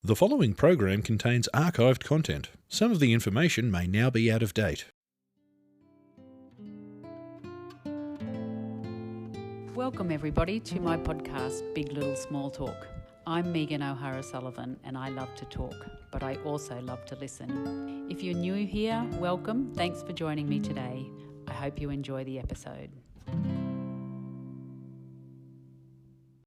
The following program contains archived content. Some of the information may now be out of date. Welcome everybody to my podcast, Big Little Small Talk. I'm Megan O'Hara-Sullivan and I love to talk, but I also love to listen. If you're new here, welcome. Thanks for joining me today. I hope you enjoy the episode.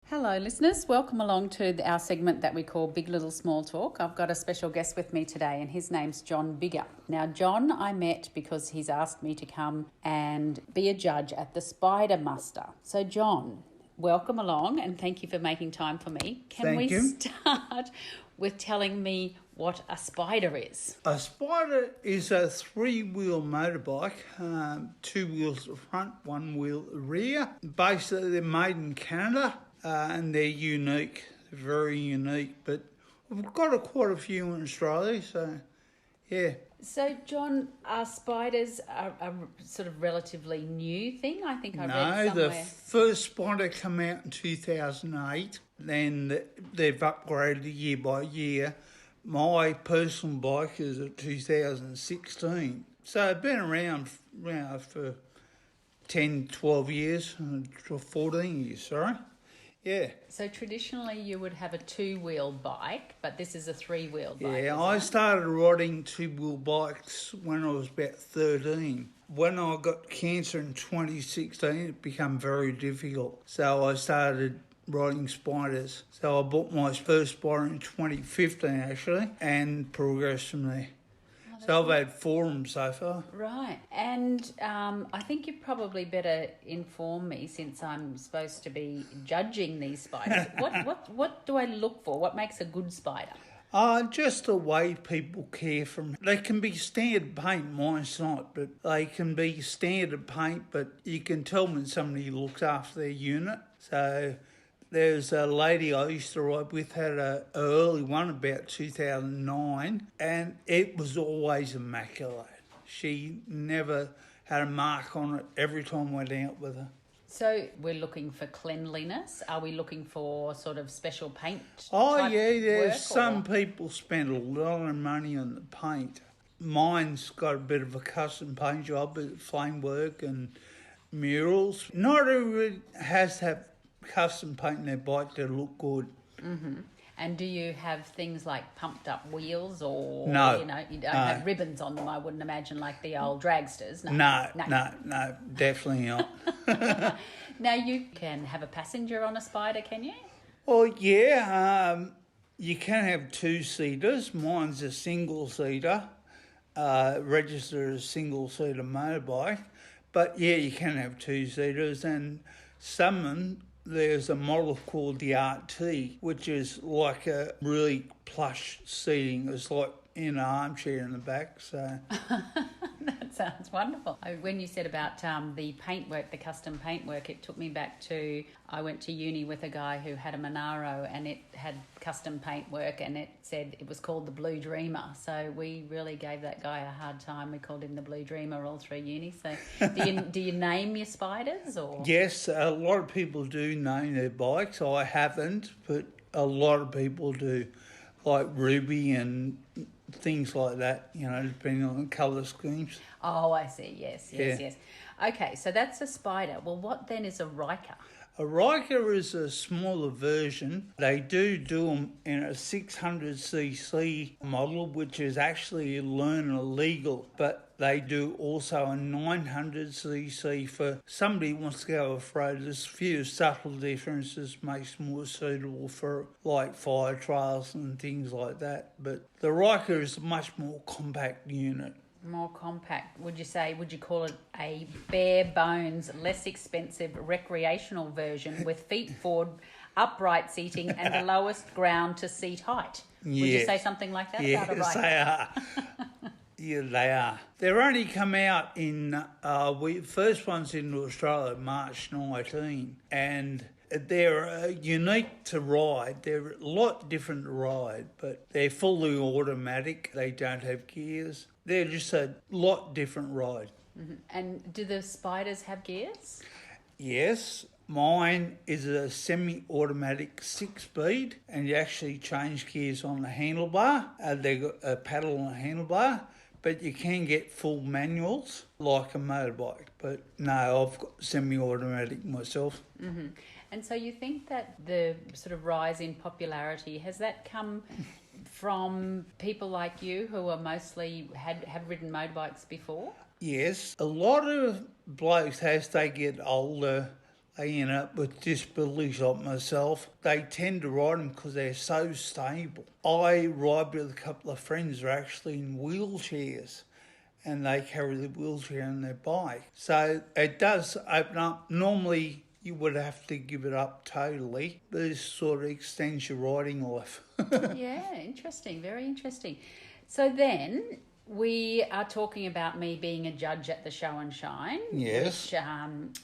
Hello listeners, welcome along to our segment that we call Big Little Small Talk. I've got a special guest with me today and his name's John Biggar. Now John I met because he's asked me to come and be a judge at the Spyder Muster. So John, welcome along and thank you for making time for me. Can we start with telling me what a Spyder is? A Spyder is a three-wheel motorbike, two wheels at the front, one wheel at the rear. Basically they're made in Canada. And they're unique, very unique, but we've got quite a few in Australia, so yeah. So, John, are Spyders a sort of relatively new thing? I think I read somewhere. No, the first Spyder came out in 2008, then they've upgraded year by year. My personal bike is a 2016, so I've been around for 10, 12 years, 14 years, sorry. Yeah. So traditionally you would have a two-wheel bike, but this is a three-wheel bike. Yeah, I started riding two-wheel bikes when I was about 13. When I got cancer in 2016, it became very difficult. So I started riding Spyders. So I bought my first Spyder in 2015 actually, and progressed from there. So I've had four of them so far. Right. And I think you probably better inform me, since I'm supposed to be judging these Spyders. What do I look for? What makes a good Spyder? Just the way people care for them. They can be standard paint, mine's not, but they can be standard paint, but you can tell when somebody looks after their unit. So there's a lady I used to ride with, had an early one about 2009, and it was always immaculate. She never had a mark on it every time I went out with her. So we're looking for cleanliness. Are we looking for sort of special paint? Some people spend a lot of money on the paint. Mine's got a bit of a custom paint job, flame work and murals. Not everybody has to have custom painting their bike to look good. Mm-hmm. And do you have things like pumped up wheels or, no, you don't have ribbons on them, I wouldn't imagine, like the old dragsters? No, definitely not. Now you can have a passenger on a Spyder, can you? Well, yeah, you can have two-seaters. Mine's a single-seater, registered as a single-seater motorbike. But yeah, you can have two-seaters, and some of them, there's a model called the RT, which is like a really plush seating. It's like in an armchair in the back. So that sounds wonderful. When you said about the paintwork, the custom paintwork, it took me back to, I went to uni with a guy who had a Monaro and it had custom paintwork, and it said it was called the Blue Dreamer. So we really gave that guy a hard time. We called him the Blue Dreamer all through uni. So do you name your Spyders? Or? Yes, a lot of people do name their bikes. I haven't, but a lot of people do, like Ruby and things like that, depending on the colour schemes. Oh, I see. Yes. Okay, so that's a Spyder. Well, what then is a Riker? A Riker is a smaller version. They do them in a 600cc model, which is actually learner legal, but they do also a 900cc for somebody who wants to go off-road. There's a few subtle differences, makes more suitable for like fire trails and things like that. But the Riker is a much more compact unit. More compact. Would you call it a bare bones, less expensive recreational version with feet forward, upright seating and the lowest ground to seat height? Would you say something like that about a Riker? Yes, they are. Yeah, they are. They're only come out in, first one's in Australia, March 19, and they're unique to ride. They're a lot different to ride, but they're fully automatic. They don't have gears. They're just a lot different ride. Mm-hmm. And do the Spyders have gears? Yes. Mine is a semi-automatic 6-speed, and you actually change gears on the handlebar. They got a paddle on the handlebar, but you can get full manuals like a motorbike. But no, I've got semi-automatic myself. Mm-hmm. And so you think that the sort of rise in popularity, has that come from people like you who are mostly have ridden motorbikes before? Yes, a lot of blokes, as they get older, they end up with disabilities like myself. They tend to ride them because they're so stable. I ride with a couple of friends who are actually in wheelchairs, and they carry the wheelchair on their bike. So it does open up. Normally you would have to give it up totally, but this sort of extends your riding life. Yeah, interesting, very interesting. So then we are talking about me being a judge at the Show and Shine. Yes.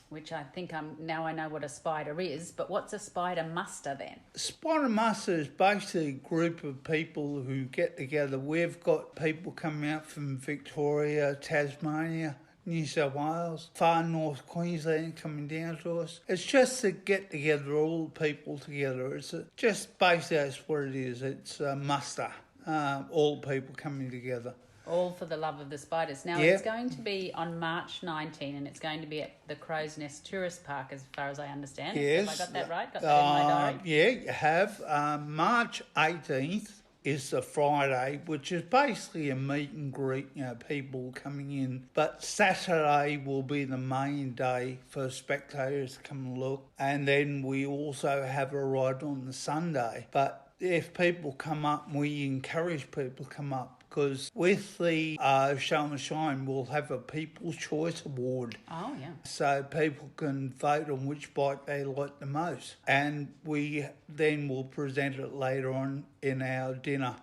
Which I think I know what a Spyder is, but what's a Spyder Muster then? Spyder Muster is basically a group of people who get together. We've got people coming out from Victoria, Tasmania, New South Wales, far north Queensland coming down to us. It's just to get together, all the people together. It's just basically that's what it is. It's a muster, all the people coming together. All for the love of the spiders. Now, Yep. It's going to be on March 19 and it's going to be at the Crow's Nest Tourist Park, as far as I understand. Yes. Have I got that right? Got that in my diary? Yeah, you have. March 18th is the Friday, which is basically a meet and greet, people coming in. But Saturday will be the main day for spectators to come and look. And then we also have a ride on the Sunday. But if people come up, we encourage people to come up. Because with the Show and Shine, we'll have a People's Choice Award. Oh, yeah. So people can vote on which bike they like the most. And we then will present it later on in our dinner.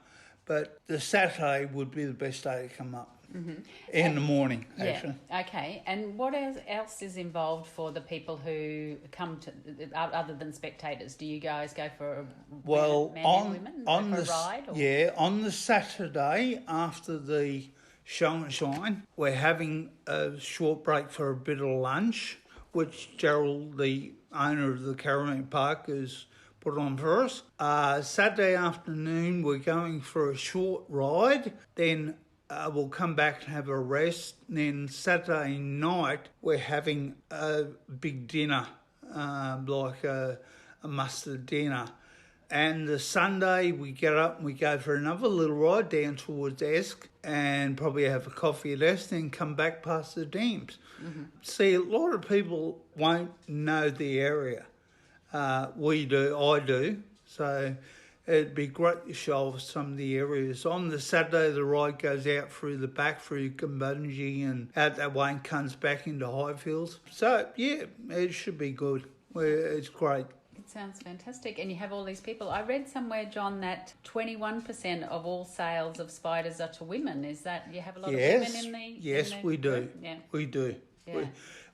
But the Saturday would be the best day to come up. Mm-hmm. In the morning, actually. Yeah, okay. And what else is involved for the people who come to, other than spectators? Do you guys go for a men and women for a ride? Or? Yeah, on the Saturday after the Show and Shine, we're having a short break for a bit of lunch, which Gerald, the owner of the caravan park, has put on for us. Saturday afternoon, we're going for a short ride. Then we'll come back and have a rest. And then Saturday night, we're having a big dinner, like a mustard dinner. And the Sunday, we get up and we go for another little ride down towards Esk and probably have a coffee at Esk, then come back past the dams. Mm-hmm. See, a lot of people won't know the area. We do, I do. So it'd be great to show off some of the areas. On the Saturday, the ride goes out through the back, through Gumbunji and out that way and comes back into Highfields. So, yeah, it should be good. It's great. It sounds fantastic. And you have all these people. I read somewhere, John, that 21% of all sales of Spyders are to women. Is that, you have a lot of women in the... Yes, we do. Yeah. We do. Yeah.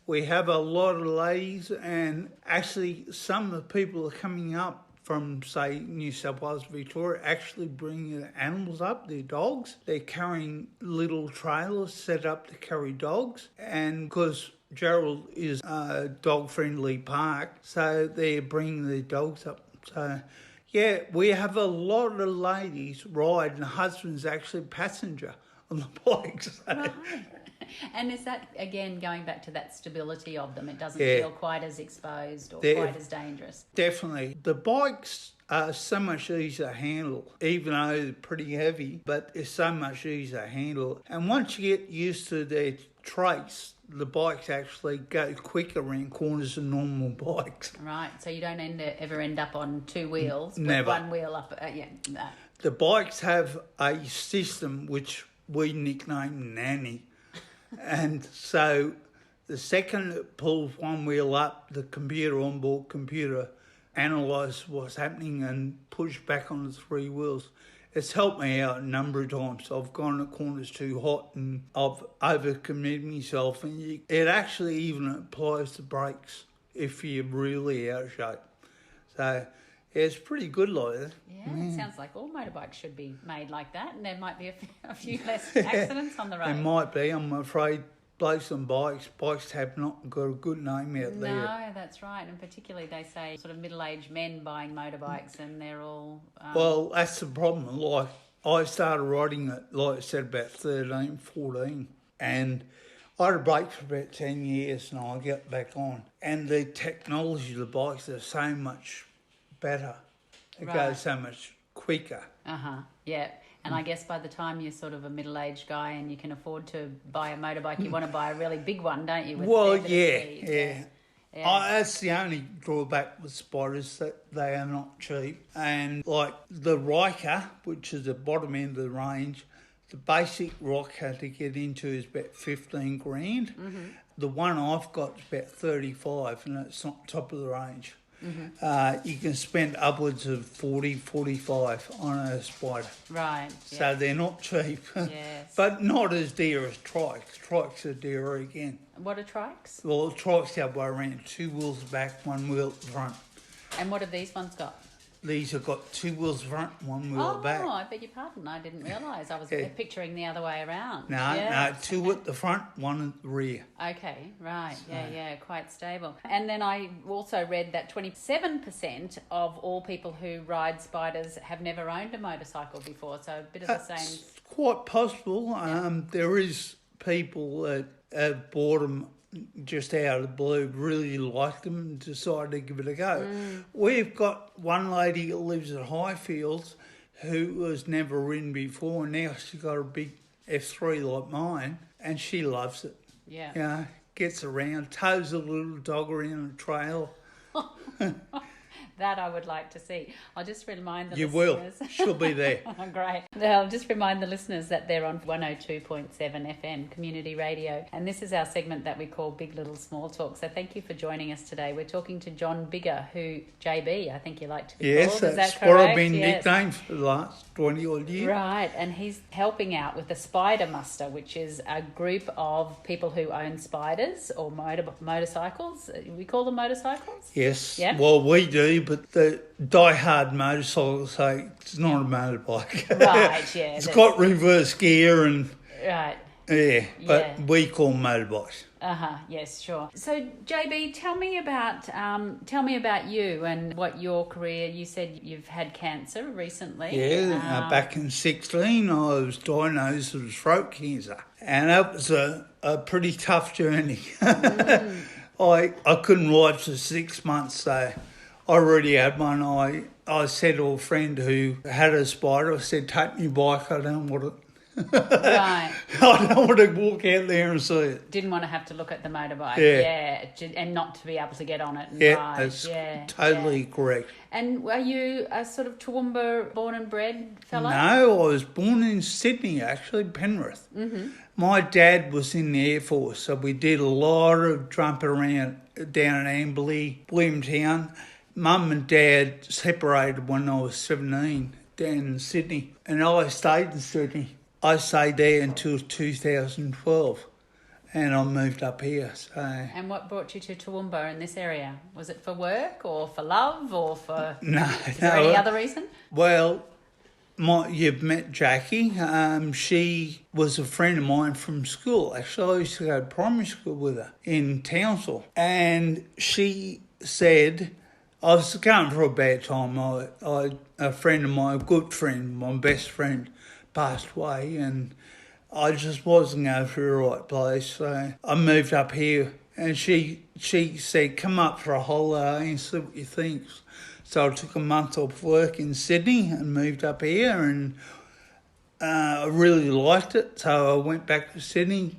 We have a lot of ladies, and actually some of the people are coming up from, say, New South Wales, Victoria, actually bringing their animals up, their dogs. They're carrying little trailers set up to carry dogs, and because Gerald is a dog-friendly park, so they're bringing their dogs up. So, yeah, we have a lot of ladies ride, and the husband's actually passenger on the bikes. So. Right. And is that, again, going back to that stability of them? It doesn't feel quite as exposed or quite as dangerous? Definitely. The bikes are so much easier to handle, even though they're pretty heavy, but it's so much easier to handle. And once you get used to their trace, the bikes actually go quicker around corners than normal bikes. Right, so you don't ever end up on two wheels, but Never. one wheel up. No. The bikes have a system which we nickname Nanny. And so the second it pulls one wheel up, the onboard computer analyses what's happening and push back on the three wheels. It's helped me out a number of times. I've gone to corners too hot and I've overcommitted myself, and it actually even applies to brakes if you're really out of shape. So yeah, it's pretty good like that. Yeah, it sounds like all motorbikes should be made like that, and there might be a few less accidents on the road. There might be. I'm afraid blokes on bikes have not got a good name out there. No, that's right. And particularly they say sort of middle-aged men buying motorbikes and they're all... Well, that's the problem. Like, I started riding it, like I said, about 13, 14. And I had a break for about 10 years and I got back on. And the technology of the bikes are so much better. It goes so much quicker. Yeah. And I guess by the time you're sort of a middle-aged guy and you can afford to buy a motorbike, you want to buy a really big one, don't you? Well, yeah. That's the only drawback with Spyders, that they are not cheap. And like the Riker, which is the bottom end of the range, the basic Riker to get into is about 15 grand. The one I've got is about 35 and it's not top of the range. You can spend upwards of 40, 45 on a Spyder. Right. So they're not cheap. Yes. But not as dear as trikes. Trikes are dearer again. What are trikes? Well, trikes the other way around. 2 wheels back, 1 wheel at the front. And what have these ones got? These have got 2 wheels front, 1 wheel back. Oh, I beg your pardon. I didn't realise. I was picturing the other way around. No, 2 at the front, 1 at the rear. Okay, right. So. Yeah, quite stable. And then I also read that 27% of all people who ride Spyders have never owned a motorcycle before. So a bit of the same. It's quite possible. There is people that have bought them just out of the blue, really liked them and decided to give it a go. We've got one lady that lives at Highfields who has never ridden before, and now she's got a big F3 like mine, and she loves it. Yeah. You know, gets around, tows a little dog around the trail. That I would like to see. I'll just remind the You listeners. will. She'll be there. Great. I'll just remind the listeners that they're on 102.7 FM Community Radio. And this is our segment that we call Big Little Small Talk. So thank you for joining us today. We're talking to John Biggar, who, JB, I think you like to be called. Is that correct? What I've been nicknamed for the last 20 odd years. Right. And he's helping out with the Spyder Muster, which is a group of people who own Spyders or motorcycles. We call them motorcycles? Yes. Yeah. Well, we do, but the die-hard motorcycles say it's not a motorbike. Right, yeah. It's got reverse gear and... Right. Yeah, but we call them motorbikes. Yes, sure. So, JB, tell me about you and what your career. You said you've had cancer recently. Yeah, back in 16, I was diagnosed with throat cancer, and that was a pretty tough journey. I couldn't ride for 6 months, so I already had one. I said to a friend who had a Spyder, I said, "Take me bike. I don't want it." Right. I don't want to walk out there and see it. Didn't want to have to look at the motorbike. Yeah. And not to be able to get on it and yeah, ride. That's totally correct. And were you a sort of Toowoomba born and bred fellow? No, I was born in Sydney, actually, Penrith. My dad was in the Air Force, so we did a lot of jumping around down in Amberley, Williamtown. Mum and Dad separated when I was 17 down in Sydney, and I stayed in Sydney. I stayed there until 2012, and I moved up here. So. And what brought you to Toowoomba in this area? Was it for work or for love or for... Is there any other reason? Well, you've met Jackie. She was a friend of mine from school. Actually, I used to go to primary school with her in Townsville. And she said, I was going for a bad time. A friend of mine, a good friend, my best friend, passed away, and I just wasn't going for the right place. So I moved up here, and she said, "Come up for a holiday and see what you think." So I took a month off work in Sydney and moved up here, and I really liked it. So I went back to Sydney,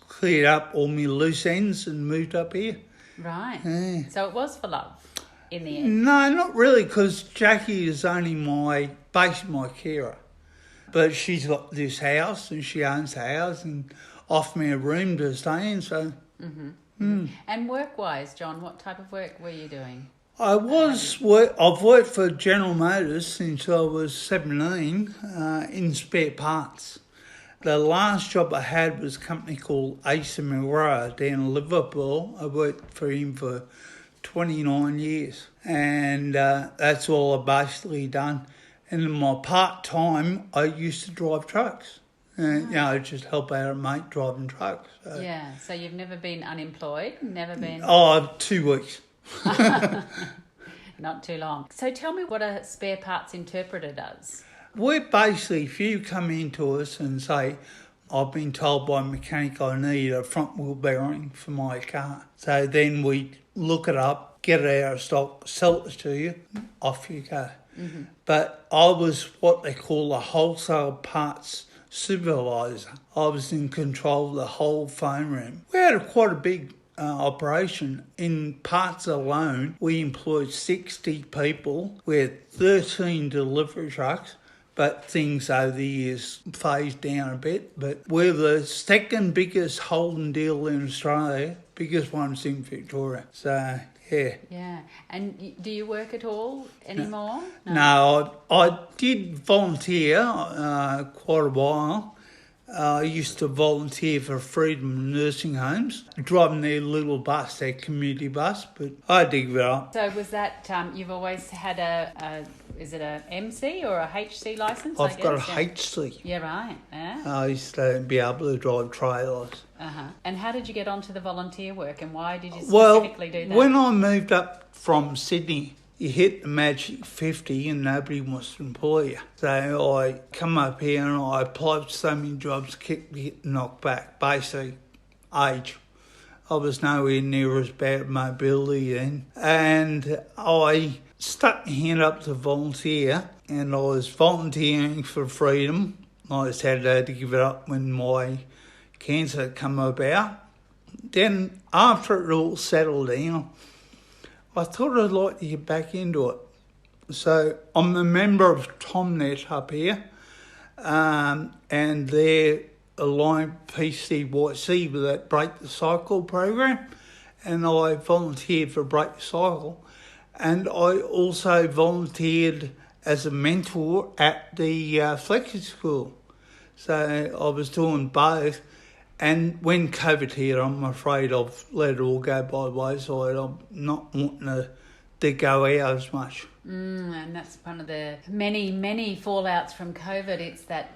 cleared up all my loose ends, and moved up here. Right. Yeah. So it was for love in the end? No, not really, because Jackie is only basically my carer. But she's got this house, and she owns the house, and offered me a room to stay in. So, And work-wise, John, what type of work were you doing? I've worked for General Motors since I was 17 in spare parts. The last job I had was a company called Asa Milroy down in Liverpool. I worked for him for 29 years, and that's all I've basically done. And in my part-time, I used to drive trucks. and just help out a mate driving trucks. So. Yeah, so you've never been unemployed, never been... Oh, 2 weeks. Not too long. So tell me what a spare parts interpreter does. We're basically, if you come into us and say, I've been told by a mechanic I need a front wheel bearing for my car. So then we look it up, get it out of stock, sell it to you, off you go. Mm-hmm. But I was what they call a wholesale parts supervisor. I was in control of the whole phone room. We had quite a big operation. In parts alone, we employed 60 people. We had 13 delivery trucks, but things over the years phased down a bit. But we're the second biggest holding deal in Australia, biggest one's in Victoria. So, yeah. Yeah. And do you work at all anymore? No, I did volunteer quite a while. I used to volunteer for Freedom nursing homes, driving their little bus, their community bus, but I had to give it up. So was that, you've always had is it a MC or a HC licence? I've got a HC. Yeah, right. Yeah. I used to be able to drive trailers. Uh-huh. And how did you get onto the volunteer work and why did you specifically do that? When I moved up from Sydney, you hit the magic 50 and nobody wants to employ you. So I come up here and I applied for so many jobs, kept getting knocked back. Basically, age. I was nowhere near as bad mobility then. And I stuck my hand up to volunteer and I was volunteering for Freedom. I just had to give it up when my cancer come about. Then after it all settled down, I thought I'd like to get back into it. So I'm a member of TomNet up here, and they're aligned PCYC with that Break the Cycle program, and I volunteered for Break the Cycle, and I also volunteered as a mentor at the Flexi School. So I was doing both. And when COVID hit, I'm afraid I've let it all go by the wayside. I'm not wanting to go out as much. And that's one of the many, many fallouts from COVID. It's that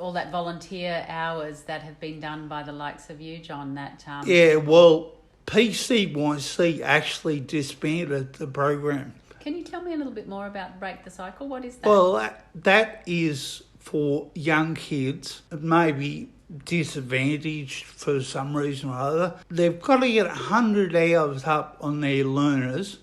all that volunteer hours that have been done by the likes of you, John. Yeah, well, PCYC actually disbanded the program. Can you tell me a little bit more about Break the Cycle? What is that? Well, that is for young kids, maybe disadvantaged for some reason or other. They've got to get 100 hours up on their learners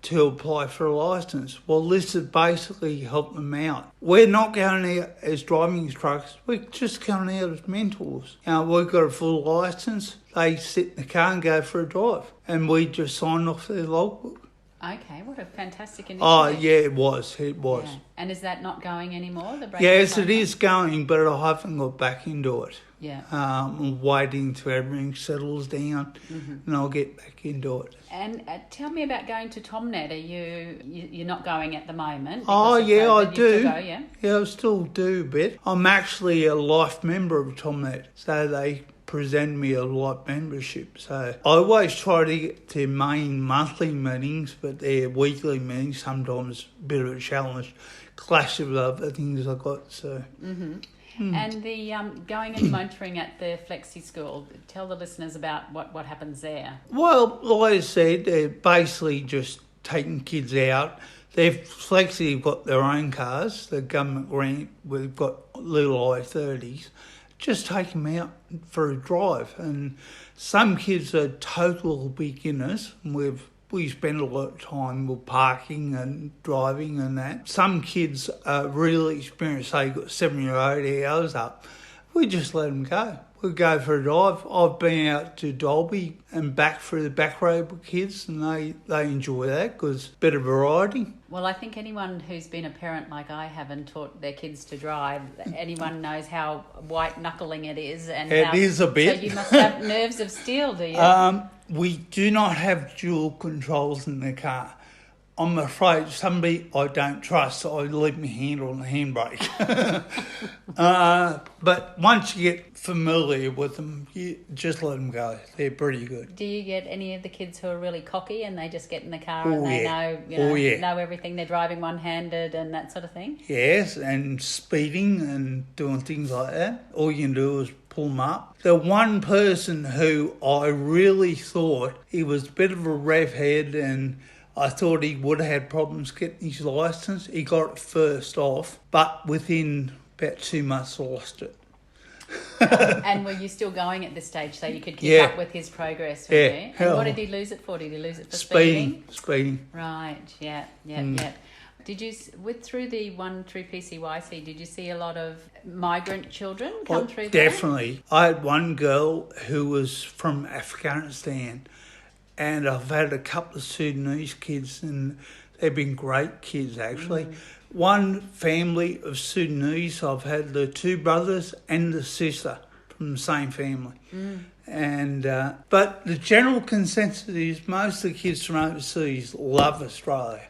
to apply for a licence. Well, this is basically help them out. We're not going out as driving instructors, we're just going out as mentors. We've got a full licence, they sit in the car and go for a drive, and we just sign off their logbook. Okay, what a fantastic initiative. Oh, yeah, it was. Yeah. And is that not going anymore? Yes, it is going, but I haven't got back into it. Yeah. I'm waiting till everything settles down, and I'll get back into it. And tell me about going to TomNet. You're not going at the moment? Oh, yeah, COVID. I do. Still go, yeah? Yeah, I still do a bit. I'm actually a life member of TomNet, so they present me a life membership. So I always try to get to main monthly meetings, but their weekly meetings sometimes a bit of a challenge. Clash with other things I got. So. And the going and mentoring at the Flexi School. Tell the listeners about what happens there. Well, like I said, they're basically just taking kids out. They've Flexi have got their own cars. The government grant, we've got little I-30s. Just take them out for a drive. And some kids are total beginners. We spend a lot of time with parking and driving and that. Some kids are really experienced. They've got 7 or 8 hours up. We just let them go. We go for a drive. I've been out to Dalby and back through the back road with kids, and they enjoy that because bit of variety. Well, I think anyone who's been a parent like I have and taught their kids to drive, anyone knows how white-knuckling it is. And it is a bit. So you must have nerves of steel, do you? We do not have dual controls in the car. I'm afraid somebody I don't trust, so I leave my hand on the handbrake. But once you get familiar with them, you just let them go. They're pretty good. Do you get any of the kids who are really cocky and they just get in the car Oh, and they yeah. know everything? They're driving one-handed and that sort of thing? Yes, and speeding and doing things like that. All you can do is pull them up. The one person who I really thought he was a bit of a rev head and I thought he would have had problems getting his licence. He got it first off, but within about 2 months lost it. And were you still going at this stage so you could keep up with his progress? Were you? And what did he lose it for? Did he lose it for speeding? Speeding. Right, yeah. Did you, through the one through PCYC, did you see a lot of migrant children come through there? Definitely. I had one girl who was from Afghanistan, and I've had a couple of Sudanese kids, and they've been great kids, actually. One family of Sudanese, I've had the 2 brothers and the sister from the same family. And but the general consensus is most of the kids from overseas love Australia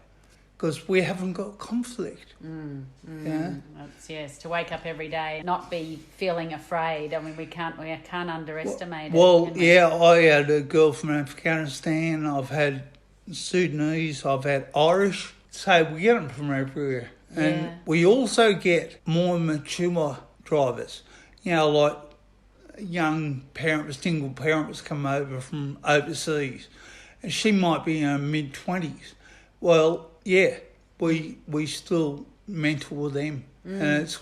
because we haven't got conflict. Yeah? Yes, to wake up every day and not be feeling afraid. I mean, we can't underestimate it. Well, yeah, I had a girl from Afghanistan. I've had Sudanese. I've had Irish. So we get them from everywhere. And we also get more mature drivers. You know, like young parents, single parents come over from overseas. And she might be in her mid-20s. Well, yeah, we still mentor them. And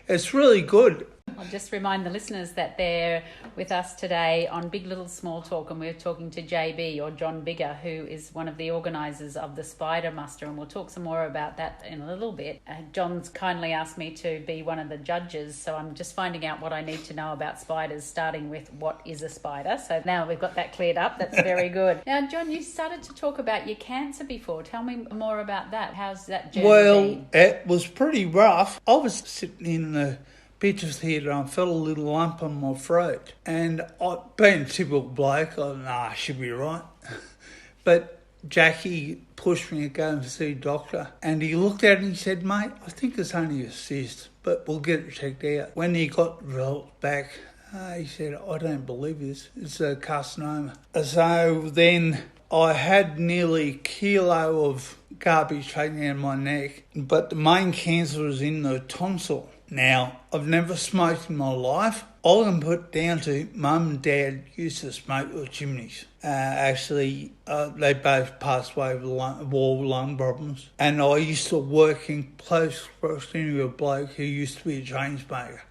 it's really good. I'll just remind the listeners that they're with us today on Big Little Small Talk, and we're talking to JB, or John Biggar, who is one of the organisers of the Spyder Muster, and we'll talk some more about that in a little bit. John's kindly asked me to be one of the judges, so I'm just finding out what I need to know about spiders, starting with what is a spider. So now we've got that cleared up. That's very good. Now, John, you started to talk about your cancer before. Tell me more about that. How's that journey been? It was pretty rough. I was sitting in the picture theatre and I felt a little lump on my throat. And being a typical bloke, I thought, I should be right. But Jackie pushed me to go and see a doctor. And he looked at it and he said, mate, I think it's only a cyst, but we'll get it checked out. When he got the results back, he said, I don't believe this. It's a carcinoma. So then I had nearly a kilo of garbage taken out of my neck, but the main cancer was in the tonsil. Now, I've never smoked in my life. All I can put down to Mum and Dad used to smoke with chimneys. They both passed away with lung problems. And I used to work in close proximity with a bloke who used to be a chain smoker.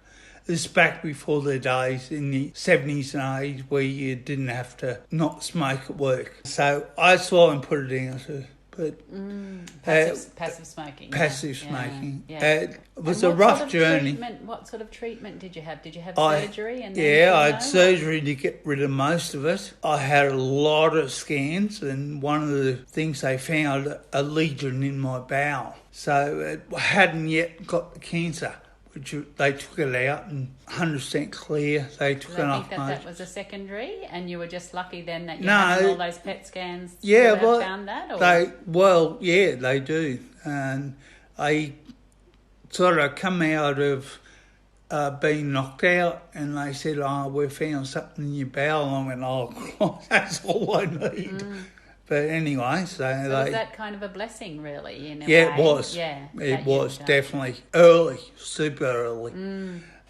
This is back before the days in the 70s and 80s where you didn't have to not smoke at work. So I saw and put it down to. But passive smoking. Passive smoking. Yeah. It was a rough journey. What sort of treatment did you have? Did you have surgery? I had surgery to get rid of most of it. I had a lot of scans, and one of the things they found, a lesion in my bowel. So it hadn't yet got the cancer. Which they took it out and 100% clear. They took it off. That was a secondary, and you were just lucky then that you had all those PET scans. Found that. They do, and I sort of come out of being knocked out, and they said, we found something in your bowel. And I went, that's all I need. But anyway, so was that kind of a blessing, really, in a way? It was. Yeah, it was definitely early, super early.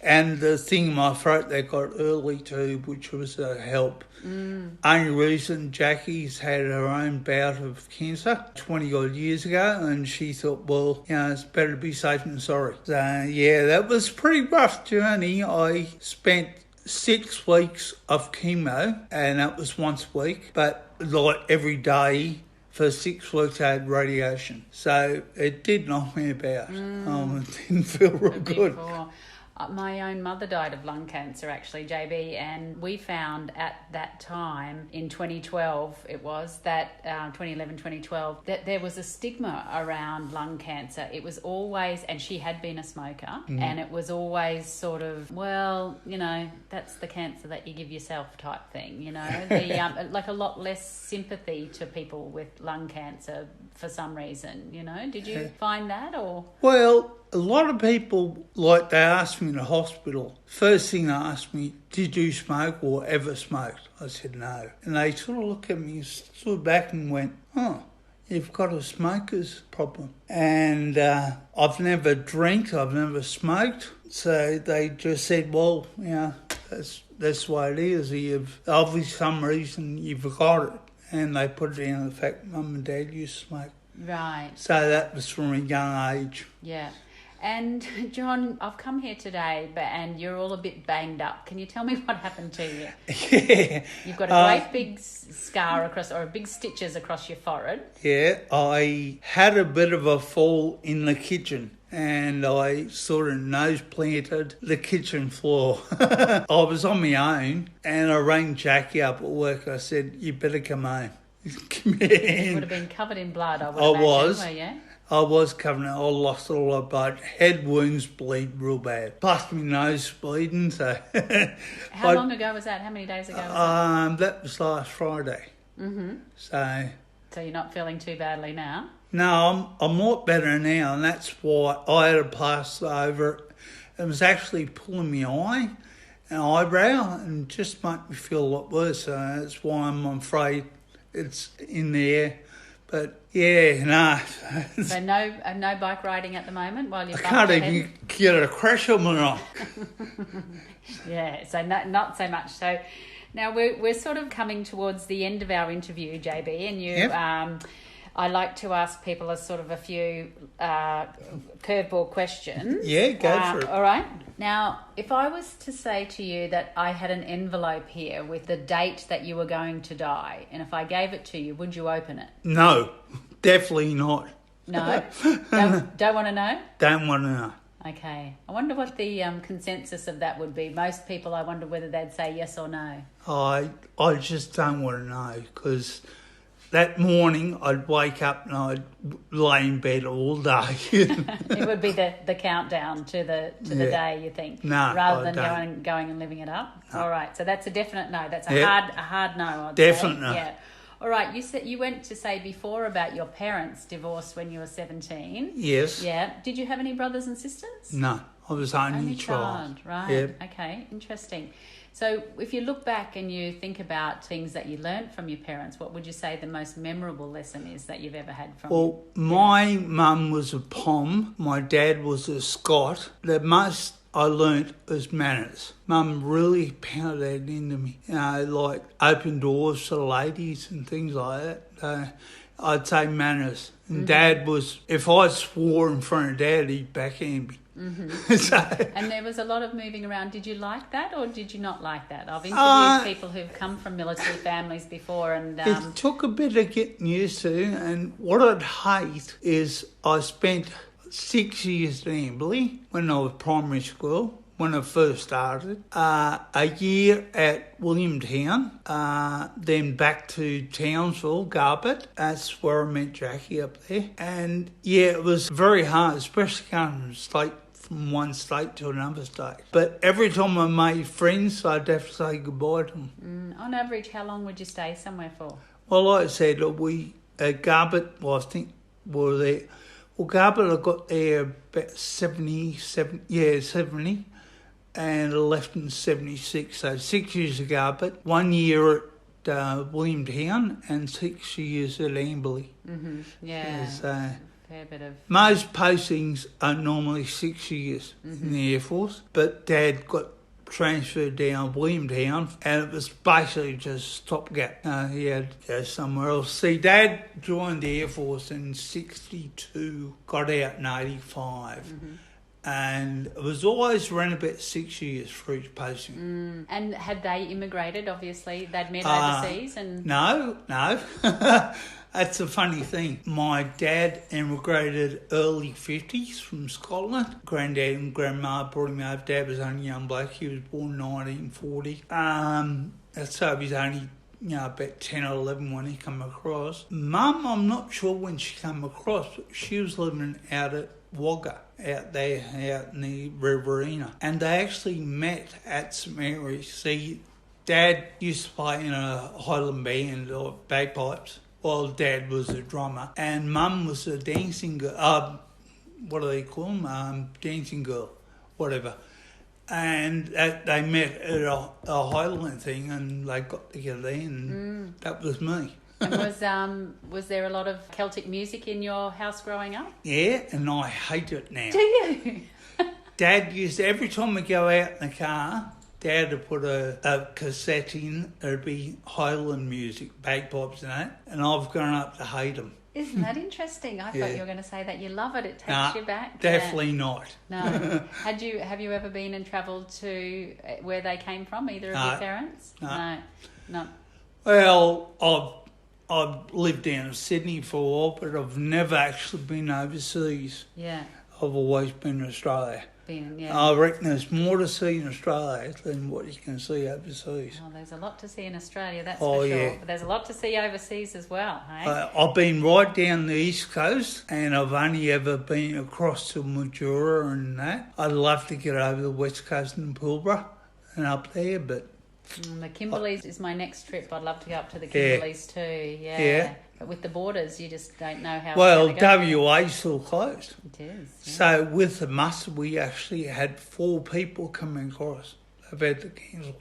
And the thing in my throat they got early too, which was a help. Only reason Jackie's had her own bout of cancer 20 odd years ago, and she thought, well, it's better to be safe than sorry. So that was a pretty rough journey. I spent 6 weeks of chemo, and that was once a week, but like every day for 6 weeks I had radiation. So it did knock me about. It didn't feel real good. My own mother died of lung cancer, actually, JB, and we found at that time in 2012, it was that 2011, 2012, that there was a stigma around lung cancer. It was always, and she had been a smoker, and it was always sort of, well, you know, that's the cancer that you give yourself type thing, you know, like a lot less sympathy to people with lung cancer for some reason, you know. Did you find that, or? Well, a lot of people, like, they asked me in the hospital, first thing they asked me, did you smoke or ever smoked? I said no. And they sort of looked at me, stood back and went, oh, you've got a smoker's problem. And I've never drank, I've never smoked. So they just said, well, you know, that's the way it is. You've, obviously, some reason you've got it. And they put it down to the fact Mum and Dad used to smoke. Right. So that was from a young age. Yeah. And John, I've come here today, and you're all a bit banged up. Can you tell me what happened to you? Yeah. You've got a great big scar across, or big stitches across your forehead. Yeah, I had a bit of a fall in the kitchen, and I sort of nose planted the kitchen floor. I was on my own, and I rang Jackie up at work. I said, you better come home. Come in. You would have been covered in blood, I would I imagine, was. were you? I was covered. I lost a lot of blood. Head wounds bleed real bad. Plus my nose bleeding. So. How long ago was that? How many days ago was that? That was last Friday. Mm-hmm. So you're not feeling too badly now? No, I'm a lot better now, and that's why I had a plaster over it. It was actually pulling my eye and eyebrow and just made me feel a lot worse. So that's why I'm afraid it's in there. But yeah, no. So no bike riding at the moment while you're I can't even get a crash on my eye. Yeah, so not so much. So now we're sort of coming towards the end of our interview, JB, and you. Yep. I like to ask people a sort of a few curveball questions. Yeah, go for it. All right. Now, if I was to say to you that I had an envelope here with the date that you were going to die, and if I gave it to you, would you open it? No, definitely not. No? Don't want to know? Don't want to know. Okay. I wonder what the consensus of that would be. Most people, I wonder whether they'd say yes or no. I just don't want to know, because that morning I'd wake up and I'd lay in bed all day. It would be the countdown to the day, you think, no, rather than going and living it up. No. All right, so that's a definite no. That's a hard no. I'd definite say. No. Yeah. All right. You said you went to say before about your parents divorced when you were 17. Yes. Yeah. Did you have any brothers and sisters? No, I was only child. Right. Yep. Okay. Interesting. So if you look back and you think about things that you learnt from your parents, what would you say the most memorable lesson is that you've ever had from Well, my mum was a Pom, my dad was a Scot. The most I learnt was manners. Mum really pounded that into me, you know, like open doors for ladies and things like that. I'd say manners. And Dad was, if I swore in front of Dad, he'd backhand me. Mm-hmm. And there was a lot of moving around. Did you like that or did you not like that? I've interviewed people who've come from military families before, and it took a bit of getting used to. And what I'd hate is I spent 6 years at Amberley when I was primary school, when I first started, a year at Williamtown, then back to Townsville, Garbutt. That's where I met Jackie up there. And yeah, it was very hard, especially coming from one state to another state. But every time I made friends, I'd have to say goodbye to them. On average, how long would you stay somewhere for? Well, like I said, we at Garbutt, well, I think we were there. Well, Garbutt, I got there about 70, and I left in 76, so 6 years ago, but 1 year at Williamtown and 6 years at Amberley. Mm-hmm. Yeah. Fair bit of... Most postings are normally 6 years in the Air Force, but Dad got transferred down Williamtown, and it was basically just stopgap. He had to go somewhere else. See, Dad joined the Air Force in 62, got out in 85. And it was always around about 6 years for each posting. And had they immigrated, obviously? They'd met overseas? And No. That's a funny thing. My dad emigrated early 50s from Scotland. Granddad and grandma brought him over. Dad was only a young bloke. He was born 1940. So he was only, about 10 or 11 when he came across. Mum, I'm not sure when she came across, but she was living out at Wagga, out there, out in the Riverina. And they actually met at St Mary's. See, Dad used to play in a Highland band or bagpipes. Well, Dad was a drummer, and Mum was a dancing girl. What do they call them? Dancing girl, whatever. And they met at a Highland thing, and they got together, and that was me. And was there a lot of Celtic music in your house growing up? Yeah, and I hate it now. Do you? Dad used to, every time we go out in the car, Dad would put a cassette in. It'd be Highland music, bagpipes and that. And I've grown up to hate them. Isn't that interesting? I thought you were going to say that you love it. It takes you back. Definitely not. No. Have you ever been and travelled to where they came from? Either of your parents? No. Well, I've lived down in Sydney for a while, but I've never actually been overseas. Yeah. I've always been in Australia. Yeah. I reckon there's more to see in Australia than what you can see overseas. Oh, there's a lot to see in Australia, that's for sure. Yeah. But there's a lot to see overseas as well, hey? I've been right down the East Coast, and I've only ever been across to Mildura and that. I'd love to get over the West Coast and Pilbara and up there, but... the Kimberleys is my next trip. I'd love to go up to the Kimberleys too, yeah. But with the borders, you just don't know how it's going to go. WA's still closed. It is. Yeah. So with the muster, we actually had 4 people coming across. They've had to cancel,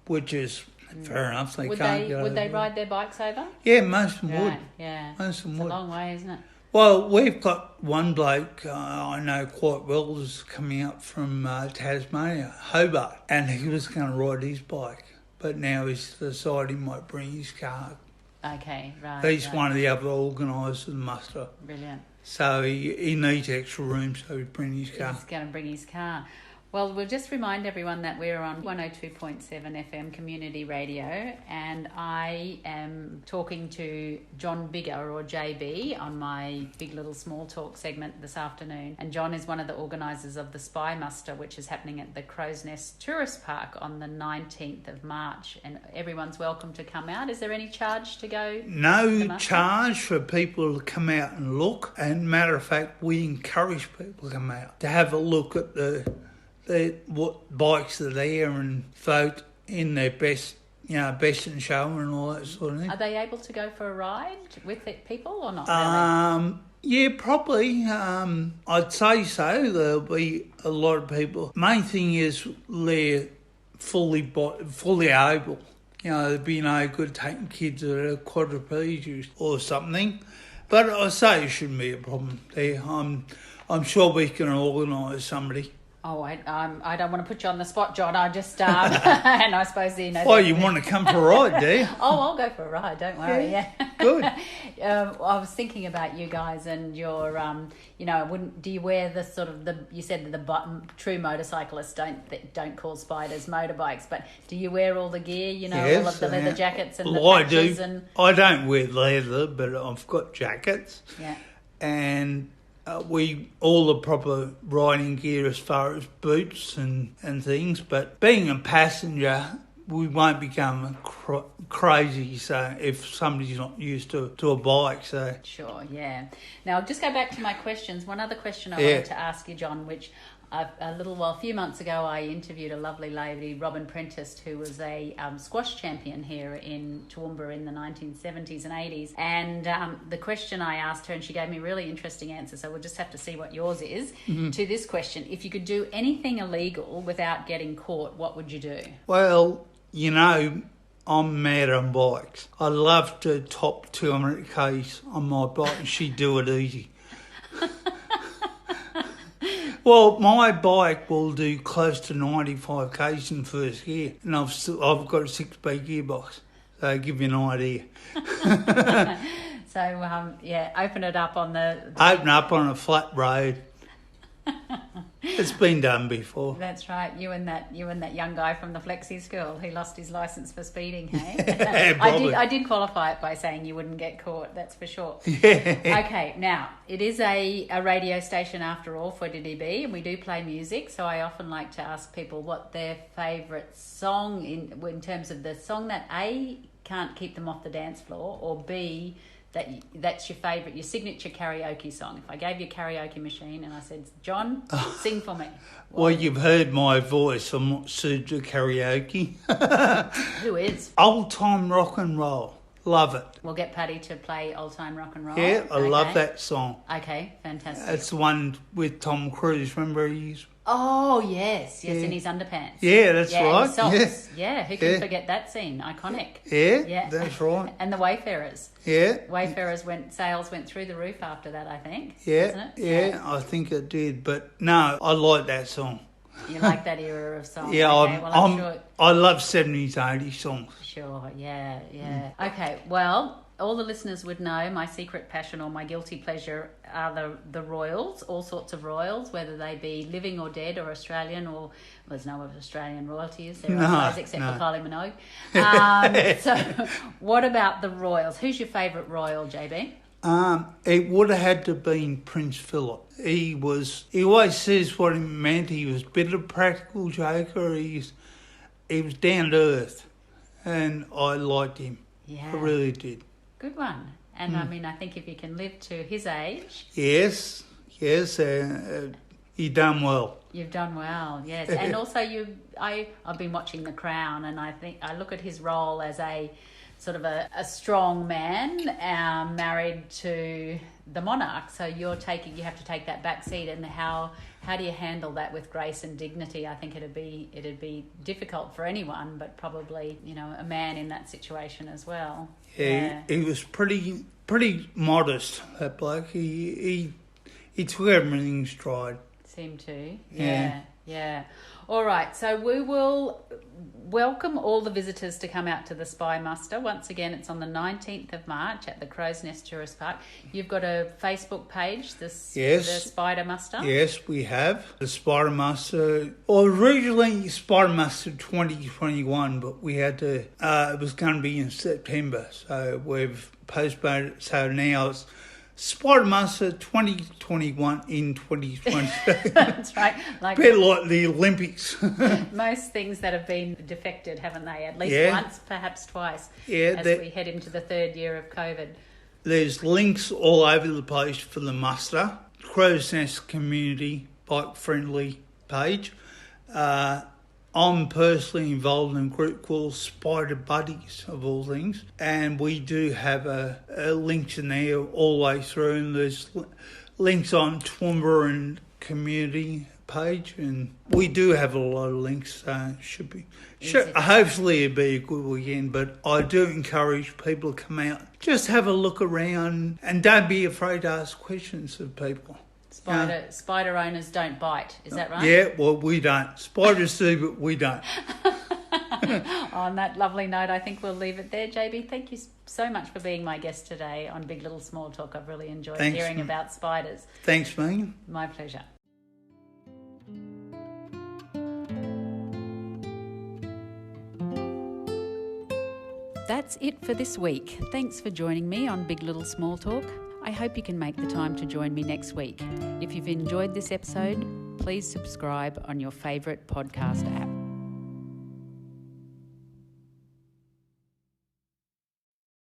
which is fair enough. Would they ride their bikes over? Yeah, most of them would. Yeah, most of them would. It's a long way, isn't it? Well, we've got one bloke I know quite well who's coming up from Tasmania, Hobart, and he was going to ride his bike, but now he's decided he might bring his car. Okay, right. He's one of the other organisers of the muster. Brilliant. So he needs extra room, so he's bringing his car. He's going to bring his car. Well, we'll just remind everyone that we're on 102.7 FM Community Radio, and I am talking to John Biggar, or JB, on my Big Little Small Talk segment this afternoon. And John is one of the organisers of the Spyder Muster, which is happening at the Crow's Nest Tourist Park on the 19th of March. And everyone's welcome to come out. Is there any charge to go? No charge for people to come out and look. And matter of fact, we encourage people to come out to have a look at what bikes are there and vote in their best and show and all that sort of thing. Are they able to go for a ride with people or not really? Yeah, probably. I'd say so. There'll be a lot of people. Main thing is they're fully able. There'd be no good taking kids that are quadriplegics or something. But I say it shouldn't be a problem there. I'm sure we can organise somebody. Oh, I don't want to put you on the spot, John. I just, and I suppose, you want to come for a ride, do you? Oh, I'll go for a ride, don't worry, yeah. Good. I was thinking about you guys and your, do you wear the sort of, you said that the true motorcyclists don't call Spyders motorbikes, but do you wear all the gear, yes, all of the leather jackets and the patches? I do. I don't wear leather, but I've got jackets. Yeah. And... all the proper riding gear as far as boots and things, but being a passenger, we won't become crazy. So if somebody's not used to a bike, so sure, yeah. Now I'll just go back to my questions. One other question I wanted to ask you, John, which a few months ago, I interviewed a lovely lady, Robin Prentice, who was a squash champion here in Toowoomba in the 1970s and 80s. And the question I asked her, and she gave me a really interesting answer, so we'll just have to see what yours is, to this question. If you could do anything illegal without getting caught, what would you do? Well, I'm mad on bikes. I love to top 200 k's on my bike, and she'd do it easy. Well, my bike will do close to 95 k's in first gear, and I've got a 6-speed gearbox, so I'll give you an idea. So, open it up on Open up on a flat road. It's been done before. That's right. You and that young guy from the flexi school who lost his license for speeding, hey? I did qualify it by saying you wouldn't get caught, that's for sure. Yeah. Okay, now, it is a radio station after all for DDB, and we do play music, so I often like to ask people what their favourite song, in terms of the song that A, can't keep them off the dance floor, or B, that's your favourite, your signature karaoke song. If I gave you a karaoke machine and I said, John, sing for me. Well, you've heard my voice. I'm not suited to karaoke. Who is? Old time rock and roll. Love it. We'll get Paddy to play Old Time Rock and Roll. Yeah, I love that song. Okay, fantastic. It's the one with Tom Cruise. Remember he's... Oh, yes, in his underpants. Yeah, that's right. And socks. Yeah, who can forget that scene? Iconic. Yeah, that's right. And the Wayfarers. Yeah. Sales went through the roof after that, I think. Yeah, Isn't it? yeah, I think it did. But no, I like that song. You like that era of song? Yeah, okay, I'm sure. I love 70s, 80s songs. Sure, yeah. Okay, well, all the listeners would know my secret passion or my guilty pleasure are the royals, all sorts of royals, whether they be living or dead or Australian, or well, there's no Australian royalties there, except for Kylie Minogue. So what about the royals? Who's your favourite royal, JB? It would have had to been Prince Philip. He always says what he meant. He was a bit of a practical joker. He was down to earth, and I liked him. Yeah. I really did. Good one. And I mean, I think if you can live to his age... Yes, you done well. You've done well, yes. And also I've been watching The Crown, and I think I look at his role as a sort of a strong man married to the monarch. So you have to take that back seat, and how do you handle that with grace and dignity? I think it'd be difficult for anyone, but probably, a man in that situation as well. Yeah. He was pretty modest, that bloke. He took everything in stride. Seemed to. Yeah. All right, so we will welcome all the visitors to come out to the Spyder Muster. Once again, it's on the 19th of March at the Crow's Nest Tourist Park. You've got a Facebook page, the Spyder Muster? Yes, we have. The Spyder Muster, originally Spyder Muster 2021, but we had to, it was going to be in September, so we've postponed it. So now it's Spyder Muster 2021 in 2020. That's right. A bit like the Olympics. Most things that have been defected, haven't they? At least once, perhaps twice, as we head into the third year of COVID. There's links all over the place for the muster. Crow's Nest Community Bike-Friendly page. I'm personally involved in a group called Spyder Buddies, of all things, and we do have a links in there all the way through, and there's links on Toowoomba and community page, and we do have a lot of links, so hopefully it'll be a good weekend. But I do encourage people to come out, just have a look around, and don't be afraid to ask questions of people. Spider owners don't bite, is that right? Yeah, well, we don't. Spiders do, but we don't. On that lovely note, I think we'll leave it there. JB, thank you so much for being my guest today on Big Little Small Talk. I've really enjoyed hearing about spiders. Thanks, Megan. My pleasure. That's it for this week. Thanks for joining me on Big Little Small Talk. I hope you can make the time to join me next week. If you've enjoyed this episode, please subscribe on your favourite podcast app.